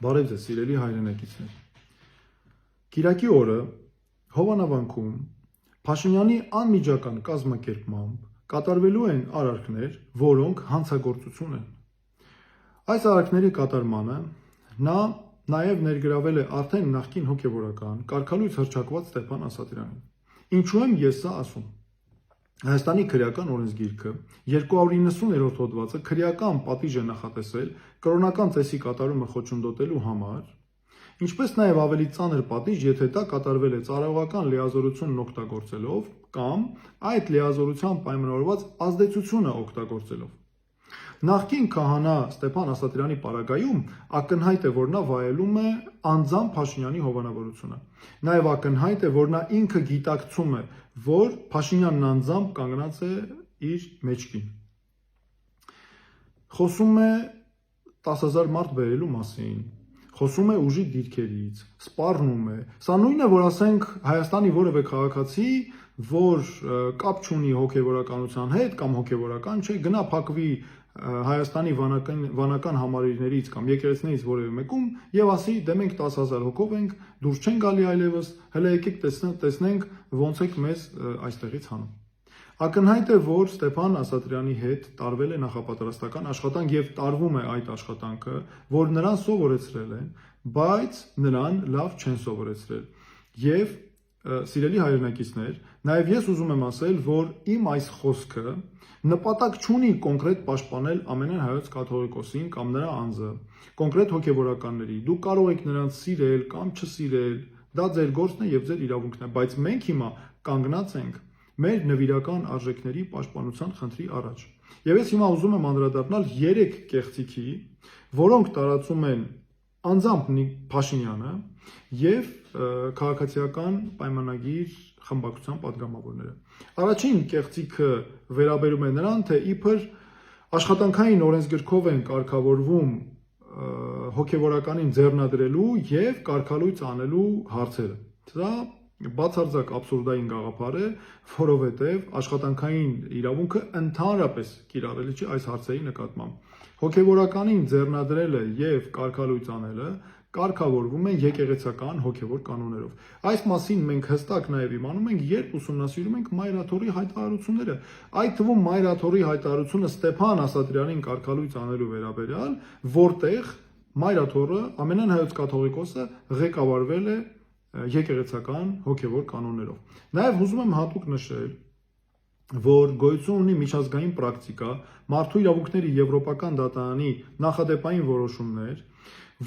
Բարև ձեզ, սիրելի հայրենակիցներ։ Կիրակի օրը Հովանավանքում Փաշինյանի անմիջական կազմակերպմամբ կատարվելու են արարքներ, որոնք հանցագործություն են։ Այս արարքների կատարմանը նա նաև ներգրավել է արդեն նախկին հոգևորական կարգալույց հռչակված Ստեփան Ասատրյանին։ Ինչու եմ ես սա ասում։ Հայաստանի քրեական օրենսգիրքը 290-րդ հոդվածը քրեական պատիժ է նախատեսել կրոնական ծեսի կատարումը խոչընդոտելու համար, ինչպես նաև ավելի ծանր պատիժ, եթե դա կատարվել է ծառայողական լիազորությունն օգտագործելով կամ այդ լիազորության պայմանավորված ազդեցությունը օգտագործելով։ Նախկին քահանա Ստեփան Ասատրյանի պարագայում ակնհայտ է, որ նա վայելում է անձամբ Փաշինյանի հովանավորությունը։ Նաև ակնհայտ է, որ նա ինքը գիտակցում է, որ Փաշինյանն անձամբ կանգնած է իր մեջքին։ Խոսում է 10,000 մարդ բերելու մասին, խոսում է ուժի դիրքերից, սպառնում է։ Սա նույնն է, որ ասենք Հայաստանի որևէ քաղաքացի, որ կապ չունի հոգևորականության հետ կամ հոգևորական չէ, գնա փակվի Հայաստանի վանական համալիրներից կամ եկեղեցիներից որևէ մեկում եւ ասի, դե մենք 10,000 հոգով ենք, դուրս չեն գալի այլևս, հələ եկեք տեսնենք ոնց եք մեզ այստեղից հանում։ Ակնհայտ է, որ Ստեփան Ասատրյանի հետ տարվել է նախապատրաստական աշխատանք եւ տարվում է այդ աշխատանքը, որ նրան սովորեցրել են, բայց նրան լավ չեն սովորեցրել։ Եվ սիրելի հայրենակիցներ, նաև ես ուզում եմ ասել, որ իմ այս խոսքը նպատակ չունի կոնկրետ պաշտպանել ամենայն հայոց կաթողիկոսին կամ նրա անձը, կոնկրետ հոգևորականների։ Դուք կարող եք նրանց սիրել կամ չսիրել, դա ձեր գործն է եւ ձեր իրավունքն է, բայց մենք հիմա կանգնած ենք մեր նվիրական արժեքների պաշտպանության խնդրի առաջ։ Եվ ես հիմա ուզում եմ անդրադառնալ 3 կեղծիքի, որոնք տարածում են անձամբ Փաշինյանը եւ քաղաքացիական պայմանագիր խմբակցության падգամավորները։ Առաջին կեղծիքը վերաբերում է նրան, թե իբր աշխատանքային օրենսգրքով են կարգավորվում հոգևորականին ձեռնադրելու եւ կարգալույց անելու հարցերը։ Սա բացարձակ աբսուրդային գաղափար է, որովհետեւ աշխատանքային իրավունքը ընդհանրապես կիրառելի չէ այս հարցերի նկատմամբ։ Հոգևորականին ձեռնադրելը եւ կարգալույց անելը կարգավորվում է եկեղեցական հոգևոր կանոններով։ Այս մասին մենք հստակ նաև իմանում ենք, երբ ուսումնասիրում ենք Մայրաթորի հայտարարությունները։ Այդ թվում Մայրաթորի հայտարարությունը Ստեփան Ասատրյանին կարգալույց անելու վերաբերյալ, որտեղ Մայրաթորը ամենայն հայոց կաթողիկոսը ղեկավարվել է եկեղեցական հոգևոր կանոններով։ Նաև ուզում եմ հատուկ նշել, որ գոյություն ունի միջազգային պրակտիկա, մարդու իրավունքների եվրոպական դատարանի նախադեպային որոշումներ,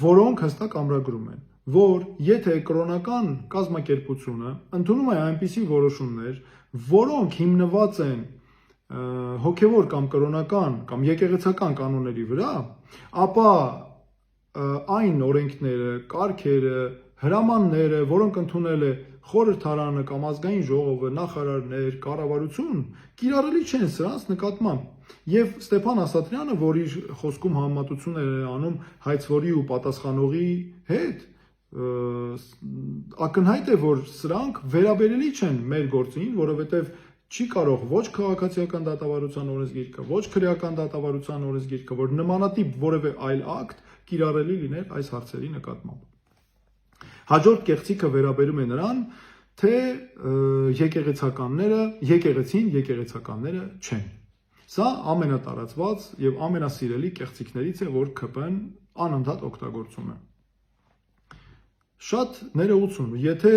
որոնք հստակ ամրագրում են, որ եթե կրոնական կազմակերպությունը ընդունում է այնպիսի որոշումներ, որոնք հիմնված են հոգևոր կամ կրոնական կամ եկեղեցական կանոնների վրա, ապա այն օրենքները, կարգերը, հրամանները, որոնք ընդունել է խորհրդարանը կամ ազգային ժողովը, նախարարներ, կառավարություն, կիրառելի չեն սրանց նկատմամբ։ Եվ Ստեփան Ասատրյանը, որ իր խոսքում համեմատություններ է անում հայցվորի ու պատասխանողի հետ, ակնհայտ է, որ սրանք վերաբերելի չեն մեր գործին, որովհետև չի կարող ոչ քաղաքացիական դատավարության օրենսգիրքը, ոչ քրեական դատավարության օրենսգիրքը, որ նմանատիպ որևէ այլ ակտ կիրառելի լիներ այս հարցերի նկատմամբ։ Հաջորդ կեղծիքը վերաբերում է նրան, թե եկեղեցիները չեն։ Սա ամենատարածված եւ ամենասիրելի կեղծիքներից է, որ ԿՊ-ն անընդհատ օգտագործում է։ Շատ ներողություն, եթե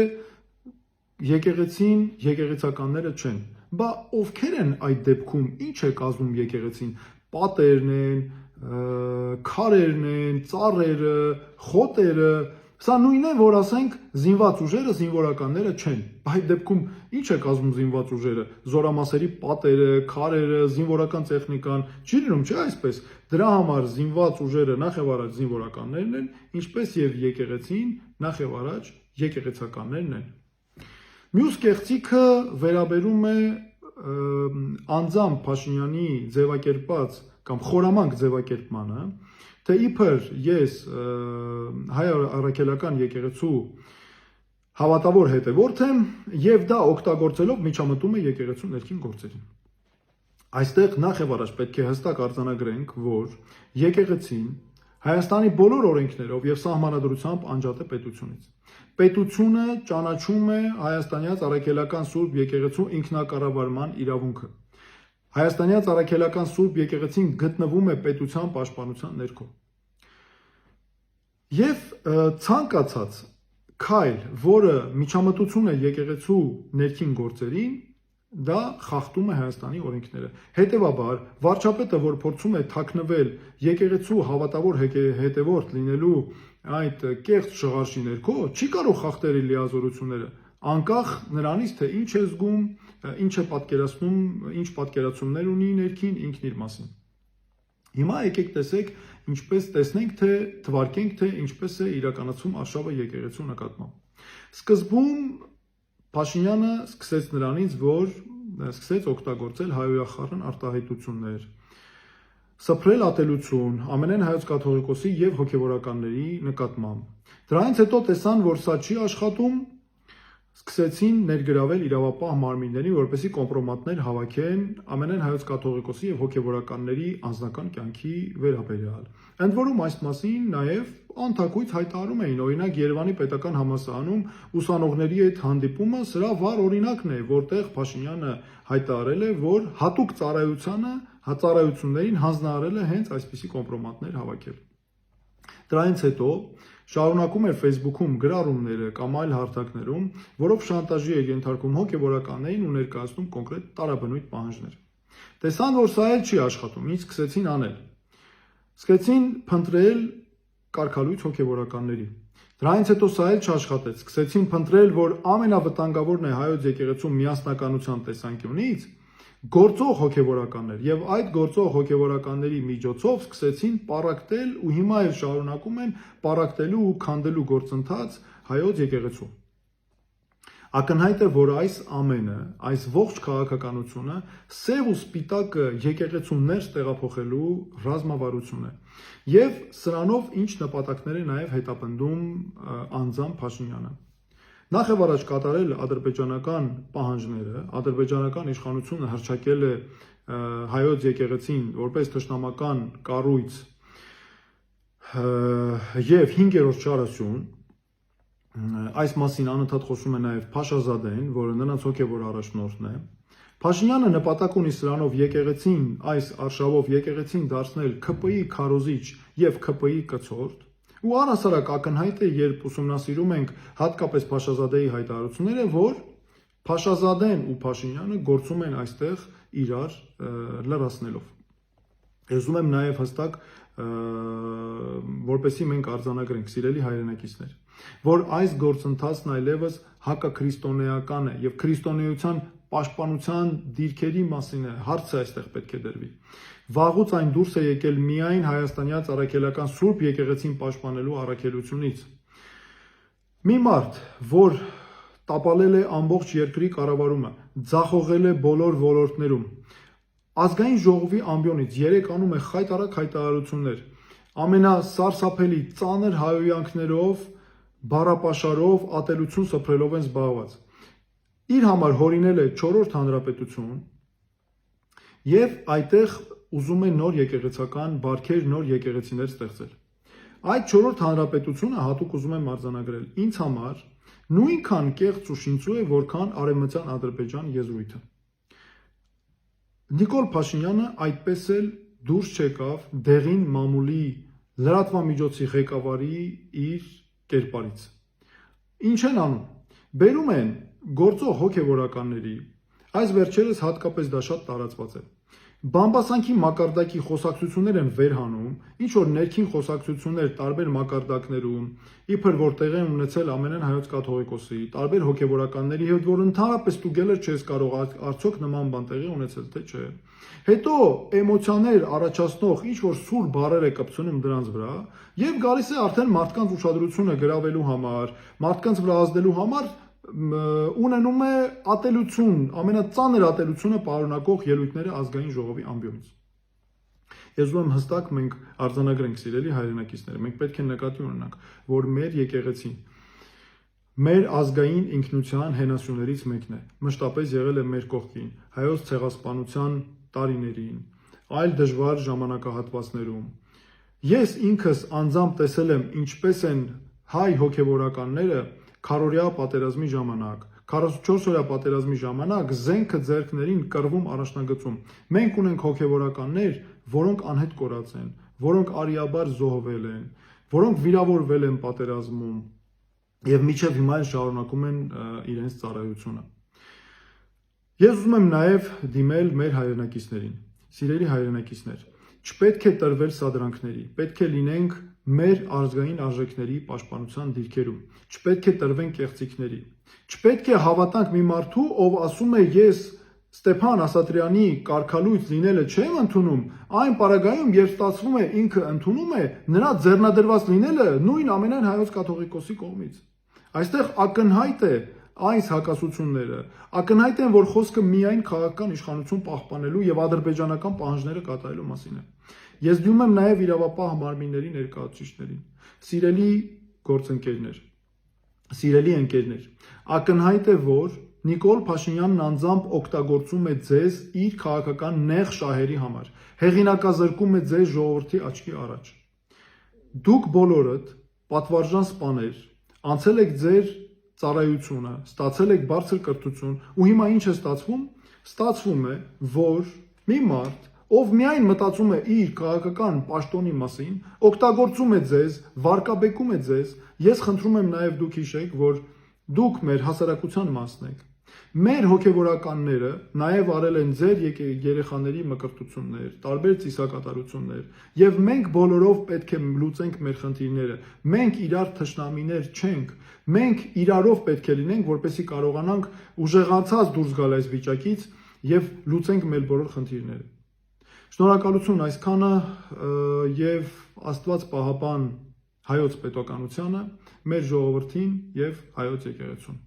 եկեղեցականները չեն, բա ովքեր են այդ դեպքում, ինչ է կազմում եկեղեցին, պատերն են, քարերն են, ծառերը, խոտերը, սա նույնն է, որ ասենք զինված ուժերը, զինվորականները չեն։ Այդ դեպքում ինչ է կազմում զինված ուժերը, զորամասերի պատերը, քարերը, զինվորական տեխնիկան, չի լինում, չէ՞ այսպես։ Դրա համար զինված ուժերը նախևառաջ զինվորականներն են, ինչպես եւ եկեղեցին նախևառաջ եկեղեցականներն են։ Մյուս կեղծիքը վերաբերում է անձամբ Փաշինյանի ձևակերպած կամ խորամանկ ձևակերպմանը, թե իբր ես հայ առաքելական եկեղեցու հավատավոր հետևորդ եմ եւ դա օգտագործելով միջամտում է եկեղեցու ներքին գործերին։ Այստեղ նախ եւ առաջ պետք է հստակ արձանագրենք, որ եկեղեցին Հայաստանի բոլոր օրենքներով եւ սահմանադրությամբ անջատ է պետությունից։ Պետությունը ճանաչում է հայաստանյաց առաքելական Սուրբ եկեղեցու ինքնակառավարման իրավունքը։ Հայաստանյաց առաքելական Սուրբ եկեղեցին գտնվում է պետության պաշտպանության ներքո։ Եվ ցանկացած քայլ, որը միջամտություն է եկեղեցու ներքին գործերին, դա խախտում է Հայաստանի օրենքները։ Հետևաբար, վարչապետը, որ փորձում է թաքնվել եկեղեցու հավատավոր հետևորդ լինելու այդ կեղծ շղարշի ներքո, չի կարող խախտել իր լիազորությունները, անկախ նրանից, թե ինչ է զգում, ինչ է պատկերացնում, ինչ պատկերացումներ ունի ներքին ինքն իր մասին։ Հիմա եկեք տեսնենք, թե թվարկենք, թե ինչպես է իրականացվում արշավը եկեղեցու նկատմամբ։ Սկզբում Փաշինյանը սկսեց նրանից, որ սկսեց օգտագործել հայոյախառն արտահայտություններ, սփռել ատելություն ամենայն հայոց կաթողիկոսի եւ հոգեվորականների նկատմամբ։ Դրանից հետո տեսան, որ սա չի աշխատում, սկսեցին ներգրավել իրավապահ մարմիններին, որպեսզի կոմպրոմատներ հավաքեն ամենայն հայոց կաթողիկոսի եւ հոգեվորականների անձնական կյանքի վերաբերյալ։ Ընդ որում այս մասին նաեւ անթակույց հայտարարում էին, օրինակ Երևանի պետական համալսարանում ուսանողների հետ հանդիպումը սրա վառ օրինակն է, որտեղ Փաշինյանը հայտարարել է, որ հատուկ ծառայություններին հանձնարարել է հենց այսպիսի կոմպրոմատներ հավաքել։ Դրանից հետո շարունակում էր Facebook-ում գրառումները կամ այլ հարթակներում, որով շանտաժի էր ենթարկում հոգեվորականներին ու ներկայացնում կոնկրետ տարաբնույթ պահանջներ։ Տեսան, որ սա էլ չի աշխատում, ինչ սկսեցին անել։ Սկսեցին փնտրել կարգալույց հոգեվորականների։ Դրանից հետո սա էլ չաշխատեց։ Սկսեցին փնտրել, որ ամենավտանգավորն է հայոց եկեղեցու միասնականության տեսանկյունից գործող հոգեվորականներ, եւ այդ գործող հոգեվորականների միջոցով սկսեցին պառակտել ու հիմա էլ շարունակում են պառակտելու ու քանդելու գործընթաց հայոց եկեղեցու։ Ակնհայտ է, որ այս ամենը, այս ողջ քաղաքականությունը սև ու սպիտակը եկեղեցու ներս տեղափոխելու ռազմավարություն է։ Եվ սրանով ինչ նպատակներ է նաև հետապնդում անձամբ Փաշինյանը։ Նախ եւ առաջ կատարել ադրբեջանական պահանջները, ադրբեջանական իշխանությունը հռչակել է հայոց եկեղեցին որպես թշնամական կառույց եւ 5-րդ չարասյուն, այս մասին անընդհատ խոսում է նաեւ Փաշազադեն, որը նրանց հոգեվոր առաջնորդն է։ Փաշինյանը նպատակ ունի սրանով եկեղեցին, այս արշավով եկեղեցին դարձնել ՔՊ-ի քարոզիչ եւ ՔՊ-ի կցորդ։ Ու առհասարակ ակնհայտ է, երբ ուսումնասիրում ենք հատկապես Փաշազադեի հայտարարությունները, որ Փաշազադեն ու Փաշինյանը գործում են այստեղ իրար լրացնելով։ Ուզում եմ նաև հստակ, որպեսզի մենք արձանագրենք, սիրելի հայրենակիցներ, որ այս գործընթացն այլևս հակաքրիստոնեական է եւ քրիստոնեության պաշտպանության դիրքերի մասին է, հարցը այստեղ պետք է դրվի։ Վաղուց այն դուրս է եկել միայն հայաստանյաց առաքելական Սուրբ եկեղեցին պաշտպանելու առաքելությունից։ Մի մարդ, որ տապալել է ամբողջ երկրի կառավարումը, ձախողել է բոլոր ոլորտներում, ազգային ժողովի ամբիոնից 3 անում է խայտարակ հայտարարություններ, ամենասարսափելի ծանր հայոյանքներով, բառապաշարով, ատելություն սփռելով են զբաղված։ Իր համար հորինել է 4-րդ հանրապետություն եւ այդտեղ ուզում է նոր եկեղեցական բարքեր, նոր եկեղեցիներ ստեղծել։ Այդ 4-րդ հանրապետությունը հատուկ ուզում եմ արձանագրել։ Ինձ համար նույնքան կեղծ ու շինծու է, որքան արևմտյան Ադրբեջան եզրույթը։ Նիկոլ Փաշինյանը այդպես էլ դուրս չեկավ դեղին մամուլի լրատվամիջոցի ղեկավարի իր կերպարից։ Ինչ են անում։ Բերում են գործող հոգեվորականների, այս վերջերս հատկապես դա շատ տարածված է։ Բամբասանքի մակարդակի խոսակցություններ են վերհանում, ինչ որ ներքին խոսակցություններ տարբեր մակարդակներում, իբր որ տեղ են ունեցել ամենայն հայոց կաթողիկոսի, տարբեր հոգեվորականների հետ, որ ընդհանրապես ստուգել չես կարող արդյոք նման բան տեղի ունեցել, թե չէ։ Հետո էմոցիաներ առաջացնող ինչ որ սուր բառեր է կպցնում դրանց վրա եւ գալիս է արդեն մարդկանց ուշադրությունը գրավելու համար, մարդկանց վրա ազդելու համար ունենում է ատելություն, ամենածանր ատելությունը պարունակող ելույթները ազգային ժողովի ամբիոնից։ Ես ուզում եմ հստակ մենք արձանագրենք, սիրելի հայրենակիցներ, մենք պետք է նկատի ունենանք, որ մեր եկեղեցին մեր ազգային ինքնության հենասյուներից մեկն է, մշտապես եղել է մեր կողքին, հայոց ցեղասպանության տարիներին, այլ դժվար ժամանակահատվածներում, Ես ինքս անձամբ տեսել եմ ինչպես են հայ հոգևորականները քարորյա պատերազմի ժամանակ 44-օրյա պատերազմի ժամանակ զենքը ձեռքներին կռվում առաջնագծում։ Մենք ունենք հոգևորականներ, որոնք անհետ կորած են, որոնք արիաբար զոհվել են, որոնք վիրավորվել են պատերազմում եւ մինչեւ հիմա շարունակում են իրենց ծառայությունը։ Ես ուզում եմ նաեւ դիմել մեր հայրենակիցներին, սիրելի հայրենակիցներ, չպետք է տրվել սադրանքների, պետք է լինենք մեր ազգային արժեքների պաշտպանության դիրքերում, չպետք է տրվենք կեղծիքների, չպետք է հավատանք մի մարդու, ով ասում է ես Ստեփան Ասատրյանի կարգալույծ լինելը չեմ ընդունում, այն պարագայում, երբ ստացվում է ինքը ընդունում է, նրա ձեռնադրված լինելը նույն ամենայն հայոց կաթողիկոսի կողմից։ Այստեղ ակնհայտ է այս հակասությունները, ակնհայտ են, որ խոսքը միայն քաղաքական իշխանություն պահպանելու եւ ադրբեջանական պահանջները կատարելու մասին է։ Ես դիմում եմ նաեւ իրավապահ մարմինների ներկայացուցիչներին, սիրելի գործընկերներ, սիրելի ընկերներ, ակնհայտ է, որ Նիկոլ Փաշինյանն անձամբ օգտագործում է ձեզ իր քաղաքական նեղ շահերի համար, հեղինակազրկում է ձեզ ժողովրդի աչքի առաջ։ Դուք բոլորդ պատվարժան սպաներ, անցել եք ձեր ծառայությունը, ստացել եք բարձր կրթություն, ու հիմա ինչ է ստացվում։ Ստացվում է, որ մի մարդ, ով միայն մտածում է իր քաղաքական պաշտոնի մասին, օգտագործում է ձեզ, վարկաբեկում է ձեզ։ Ես խնդրում եմ նաև դուք հիշեք, որ դուք մեր հասարակության մասն եք։ Մեր հոգևորականները նաև արել են ձեր երեխաների մկրտություններ, տարբեր ծիսակատարություններ, եւ մենք բոլորով պետք է լուծենք մեր խնդիրները։ Մենք իրար թշնամիներ չենք, մենք իրարով պետք է լինենք, որպեսզի կարողանանք ուժեղացած դուրս գալ այս վիճակից եւ լուծենք մեր բոլոր խնդիրները։ Շնորհակալություն այսքանը եւ Աստված պահապան հայոց պետականությանը, մեր ժողովրդին եւ հայոց եկեղեցուն։